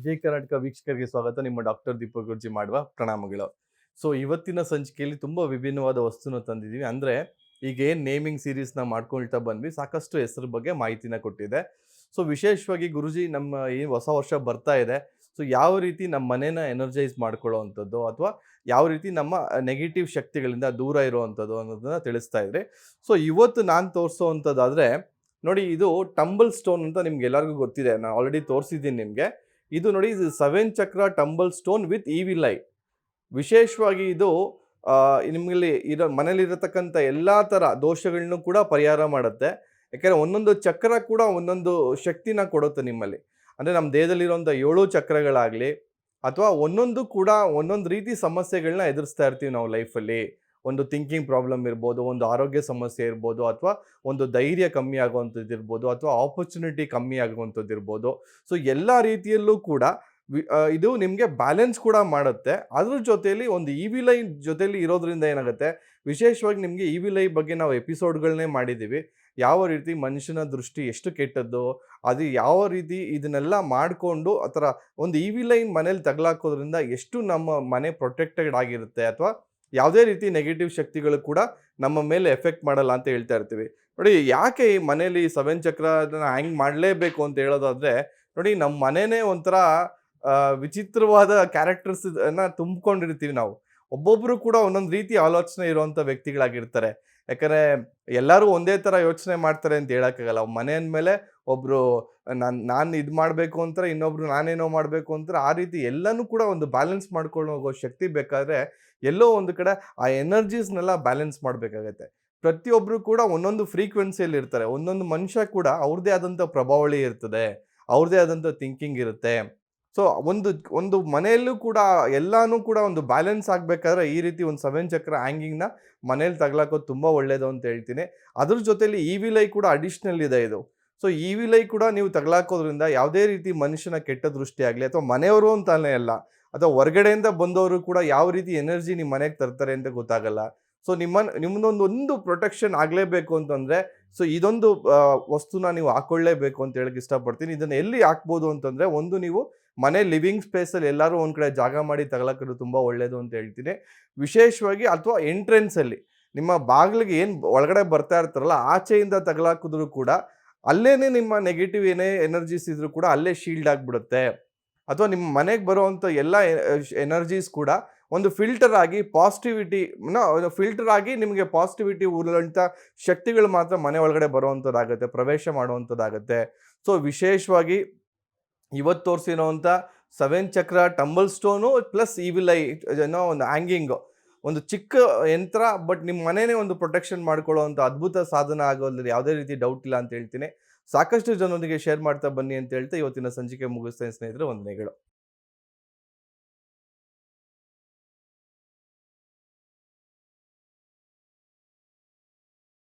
ವಿಜಯ್ ಕರ್ನಾಟಕ ವೀಕ್ಷಕರಿಗೆ ಸ್ವಾಗತ. ನಿಮ್ಮ ಡಾಕ್ಟರ್ ದೀಪಕ್ ಗುರ್ಜಿ ಮಾಡುವ ಪ್ರಣಾಮಗಳು. ಸೊ ಇವತ್ತಿನ ಸಂಚಿಕೆಯಲ್ಲಿ ತುಂಬ ವಿಭಿನ್ನವಾದ ವಸ್ತುನ ತಂದಿದ್ದೀವಿ. ಅಂದರೆ ಈಗ ಏನು ನೇಮಿಂಗ್ ಸೀರೀಸ್ನ ಮಾಡ್ಕೊಳ್ತಾ ಬಂದ್ವಿ, ಸಾಕಷ್ಟು ಹೆಸರು ಬಗ್ಗೆ ಮಾಹಿತಿನ ಕೊಟ್ಟಿದೆ. ಸೊ ವಿಶೇಷವಾಗಿ ಗುರುಜಿ ನಮ್ಮ ಏನು ಹೊಸ ವರ್ಷ ಬರ್ತಾ ಇದೆ, ಸೊ ಯಾವ ರೀತಿ ನಮ್ಮ ಮನೇನ ಎನರ್ಜೈಸ್ ಮಾಡ್ಕೊಳ್ಳೋ ಅಂಥದ್ದು ಅಥವಾ ಯಾವ ರೀತಿ ನಮ್ಮ ನೆಗೆಟಿವ್ ಶಕ್ತಿಗಳಿಂದ ದೂರ ಇರುವಂಥದ್ದು ಅನ್ನೋದನ್ನ ತಿಳಿಸ್ತಾ ಇದ್ರಿ. ಸೊ ಇವತ್ತು ನಾನು ತೋರಿಸೋವಂಥದ್ದಾದರೆ ನೋಡಿ, ಇದು ಟಂಬಲ್ ಸ್ಟೋನ್ ಅಂತ ನಿಮ್ಗೆ ಎಲ್ಲರಿಗೂ ಗೊತ್ತಿದೆ, ನಾನು ಆಲ್ರೆಡಿ ತೋರಿಸಿದ್ದೀನಿ ನಿಮಗೆ. ಇದು ನೋಡಿ, ಇದು 7 ಚಕ್ರ tumble stone with evil I. ವಿಶೇಷವಾಗಿ ಇದು ನಿಮ್ಮಲ್ಲಿ ಮನೇಲಿರತಕ್ಕಂಥ ಎಲ್ಲ ಥರ ದೋಷಗಳನ್ನೂ ಕೂಡ ಪರಿಹಾರ ಮಾಡುತ್ತೆ. ಯಾಕೆಂದರೆ ಒಂದೊಂದು ಚಕ್ರ ಕೂಡ ಒಂದೊಂದು ಶಕ್ತಿನ ಕೊಡುತ್ತೆ ನಿಮ್ಮಲ್ಲಿ. ಅಂದರೆ ನಮ್ಮ ದೇಹದಲ್ಲಿರುವಂಥ 7 ಚಕ್ರಗಳಾಗಲಿ ಅಥವಾ ಒಂದೊಂದು ಕೂಡ ಒಂದೊಂದು ರೀತಿ ಸಮಸ್ಯೆಗಳನ್ನ ಎದುರಿಸ್ತಾ ಇರ್ತೀವಿ ನಾವು ಲೈಫಲ್ಲಿ. ಒಂದು ಥಿಂಕಿಂಗ್ ಪ್ರಾಬ್ಲಮ್ ಇರ್ಬೋದು, ಒಂದು ಆರೋಗ್ಯ ಸಮಸ್ಯೆ ಇರ್ಬೋದು, ಅಥವಾ ಒಂದು ಧೈರ್ಯ ಕಮ್ಮಿ ಆಗುವಂಥದ್ದು ಇರ್ಬೋದು, ಅಥವಾ ಆಪರ್ಚುನಿಟಿ ಕಮ್ಮಿ ಆಗುವಂಥದ್ದು ಇರ್ಬೋದು. ಸೊ ಎಲ್ಲ ರೀತಿಯಲ್ಲೂ ಕೂಡ ಇದು ನಿಮಗೆ ಬ್ಯಾಲೆನ್ಸ್ ಕೂಡ ಮಾಡುತ್ತೆ. ಅದ್ರ ಜೊತೆಯಲ್ಲಿ ಒಂದು ಈವಿಲ್ ಐ ಜೊತೆಯಲ್ಲಿ ಇರೋದ್ರಿಂದ ಏನಾಗುತ್ತೆ, ವಿಶೇಷವಾಗಿ ನಿಮಗೆ ಈವಿಲ್ ಐ ಬಗ್ಗೆ ನಾವು ಎಪಿಸೋಡ್ಗಳನ್ನೇ ಮಾಡಿದ್ದೀವಿ. ಯಾವ ರೀತಿ ಮನುಷ್ಯನ ದೃಷ್ಟಿ ಎಷ್ಟು ಕೆಟ್ಟದ್ದು, ಅದು ಯಾವ ರೀತಿ ಇದನ್ನೆಲ್ಲ ಮಾಡಿಕೊಂಡು ಆ ಥರ ಒಂದು ಈವಿಲ್ ಐ ಮನೇಲಿ ತಗಲಾಕೋದ್ರಿಂದ ಎಷ್ಟು ನಮ್ಮ ಮನೆ ಪ್ರೊಟೆಕ್ಟೆಡ್ ಆಗಿರುತ್ತೆ, ಅಥವಾ ಯಾವುದೇ ರೀತಿ ನೆಗೆಟಿವ್ ಶಕ್ತಿಗಳು ಕೂಡ ನಮ್ಮ ಮೇಲೆ ಎಫೆಕ್ಟ್ ಮಾಡಲ್ಲ ಅಂತ ಹೇಳ್ತಾ ಇರ್ತೀವಿ. ನೋಡಿ, ಯಾಕೆ ಈ ಮನೇಲಿ 7 ಚಕ್ರ ಅದನ್ನು ಹ್ಯಾಂಗ್ ಮಾಡಲೇಬೇಕು ಅಂತ ಹೇಳೋದಾದರೆ, ನೋಡಿ ನಮ್ಮ ಮನೆಯೇ ಒಂಥರ ವಿಚಿತ್ರವಾದ ಕ್ಯಾರೆಕ್ಟರ್ಸನ್ನ ತುಂಬಿಕೊಂಡಿರ್ತೀವಿ ನಾವು. ಒಬ್ಬೊಬ್ಬರು ಕೂಡ ಒಂದೊಂದು ರೀತಿ ಆಲೋಚನೆ ಇರುವಂಥ ವ್ಯಕ್ತಿಗಳಾಗಿರ್ತಾರೆ. ಯಾಕಂದರೆ ಎಲ್ಲರೂ ಒಂದೇ ಥರ ಯೋಚನೆ ಮಾಡ್ತಾರೆ ಅಂತ ಹೇಳೋಕ್ಕಾಗಲ್ಲ. ಮನೆ ಅಂದಮೇಲೆ ಒಬ್ಬರು ನಾನು ಇದು ಮಾಡಬೇಕು ಅಂತಾರೆ, ಇನ್ನೊಬ್ರು ನಾನೇನೋ ಮಾಡಬೇಕು ಅಂತಾರೆ. ಆ ರೀತಿ ಎಲ್ಲನೂ ಕೂಡ ಒಂದು ಬ್ಯಾಲೆನ್ಸ್ ಮಾಡ್ಕೊಂಡು ಹೋಗೋ ಶಕ್ತಿ ಬೇಕಾದರೆ ಎಲ್ಲೋ ಒಂದು ಕಡೆ ಆ ಎನರ್ಜೀಸ್ನೆಲ್ಲ ಬ್ಯಾಲೆನ್ಸ್ ಮಾಡಬೇಕಾಗತ್ತೆ. ಪ್ರತಿಯೊಬ್ಬರು ಕೂಡ ಒಂದೊಂದು ಫ್ರೀಕ್ವೆನ್ಸಿಯಲ್ಲಿ ಇರ್ತಾರೆ. ಒಂದೊಂದು ಮನುಷ್ಯ ಕೂಡ ಅವ್ರದ್ದೇ ಆದಂಥ ಪ್ರಭಾವಳಿ ಇರ್ತದೆ, ಅವ್ರದ್ದೇ ಆದಂಥ ಥಿಂಕಿಂಗ್ ಇರುತ್ತೆ. ಸೊ ಒಂದು ಮನೆಯಲ್ಲೂ ಕೂಡ ಎಲ್ಲನೂ ಕೂಡ ಒಂದು ಬ್ಯಾಲೆನ್ಸ್ ಆಗಬೇಕಾದ್ರೆ ಈ ರೀತಿ ಒಂದು 7 ಚಕ್ರ ಹ್ಯಾಂಗಿಂಗ್ನ ಮನೇಲಿ ತಗಲಾಕೋದು ತುಂಬ ಒಳ್ಳೆಯದು ಅಂತ ಹೇಳ್ತೀನಿ. ಅದ್ರ ಜೊತೆಲಿ ಈವಿಲ್ ಐ ಕೂಡ ಅಡಿಷ್ನಲ್ ಇದೆ ಇದು. ಸೊ ಈವಿಲ್ ಐ ಕೂಡ ನೀವು ತಗಲಾಕೋದ್ರಿಂದ ಯಾವುದೇ ರೀತಿ ಮನುಷ್ಯನ ಕೆಟ್ಟ ದೃಷ್ಟಿ ಆಗಲಿ, ಅಥವಾ ಮನೆಯವರು ಅಂತಾನೆ ಅಲ್ಲ, ಅಥವಾ ಹೊರಗಡೆಯಿಂದ ಬಂದವರು ಕೂಡ ಯಾವ ರೀತಿ ಎನರ್ಜಿ ನಿಮ್ಮ ಮನೆಗೆ ತರ್ತಾರೆ ಅಂತ ಗೊತ್ತಾಗಲ್ಲ. ಸೊ ನಿಮ್ಮದೊಂದು ಪ್ರೊಟೆಕ್ಷನ್ ಆಗಲೇಬೇಕು ಅಂತಂದರೆ, ಸೊ ಇದೊಂದು ವಸ್ತುನ ನೀವು ಹಾಕ್ಕೊಳ್ಳೇಬೇಕು ಅಂತ ಹೇಳಕ್ಕೆ ಇಷ್ಟಪಡ್ತೀನಿ. ಇದನ್ನು ಎಲ್ಲಿ ಹಾಕ್ಬೋದು ಅಂತಂದರೆ, ಒಂದು ನೀವು ಮನೆ ಲಿವಿಂಗ್ ಸ್ಪೇಸಲ್ಲಿ ಎಲ್ಲರೂ ಒಂದು ಕಡೆ ಜಾಗ ಮಾಡಿ ತಗಲಾಕೋದು ತುಂಬ ಒಳ್ಳೆಯದು ಅಂತ ಹೇಳ್ತೀನಿ. ವಿಶೇಷವಾಗಿ ಅಥವಾ ಎಂಟ್ರೆನ್ಸಲ್ಲಿ ನಿಮ್ಮ ಬಾಗಿಲಿಗೆ ಏನು ಒಳಗಡೆ ಬರ್ತಾ ಇರ್ತಾರಲ್ಲ, ಆಚೆಯಿಂದ ತಗಲಾಕಿದ್ರು ಕೂಡ ಅಲ್ಲೇ ನಿಮ್ಮ ನೆಗೆಟಿವ್ ಏನೇ ಎನರ್ಜೀಸ್ ಇದ್ರೂ ಕೂಡ ಅಲ್ಲೇ ಶೀಲ್ಡ್ ಆಗಿಬಿಡುತ್ತೆ. ಅಥವಾ ನಿಮ್ಮ ಮನೆಗೆ ಬರುವಂಥ ಎಲ್ಲ ಎನರ್ಜೀಸ್ ಕೂಡ ಒಂದು ಫಿಲ್ಟರ್ ಆಗಿ ಫಿಲ್ಟರ್ ಆಗಿ ನಿಮಗೆ ಪಾಸಿಟಿವಿಟಿ ಉಳ್ಳಂಥ ಶಕ್ತಿಗಳು ಮಾತ್ರ ಮನೆ ಒಳಗಡೆ ಬರುವಂಥದ್ದಾಗುತ್ತೆ, ಪ್ರವೇಶ ಮಾಡುವಂಥದ್ದಾಗುತ್ತೆ. ಸೊ ವಿಶೇಷವಾಗಿ ಇವತ್ತು ತೋರಿಸಿರೋವಂಥ 7 ಚಕ್ರ tumble stone plus evil I ಏನೋ ಒಂದು ಹ್ಯಾಂಗಿಂಗು, ಒಂದು ಚಿಕ್ಕ ಯಂತ್ರ, ಬಟ್ ನಿಮ್ಮ ಮನೆಯೇ ಒಂದು ಪ್ರೊಟೆಕ್ಷನ್ ಮಾಡ್ಕೊಳ್ಳೋವಂಥ ಅದ್ಭುತ ಸಾಧನ ಆಗೋದ್ರಲ್ಲಿ ಯಾವುದೇ ರೀತಿ ಡೌಟ್ ಇಲ್ಲ ಅಂತ ಹೇಳ್ತೀನಿ. ಸಾಕಷ್ಟು ಜನರೊಂದಿಗೆ ಶೇರ್ ಮಾಡ್ತಾ ಬನ್ನಿ ಅಂತ ಹೇಳ್ತಾ ಇವತ್ತಿನ ಸಂಚಿಕೆ ಮುಗಿಸ್ತೇನೆ ಸ್ನೇಹಿತರೆ. ವಂದನೆಗಳು.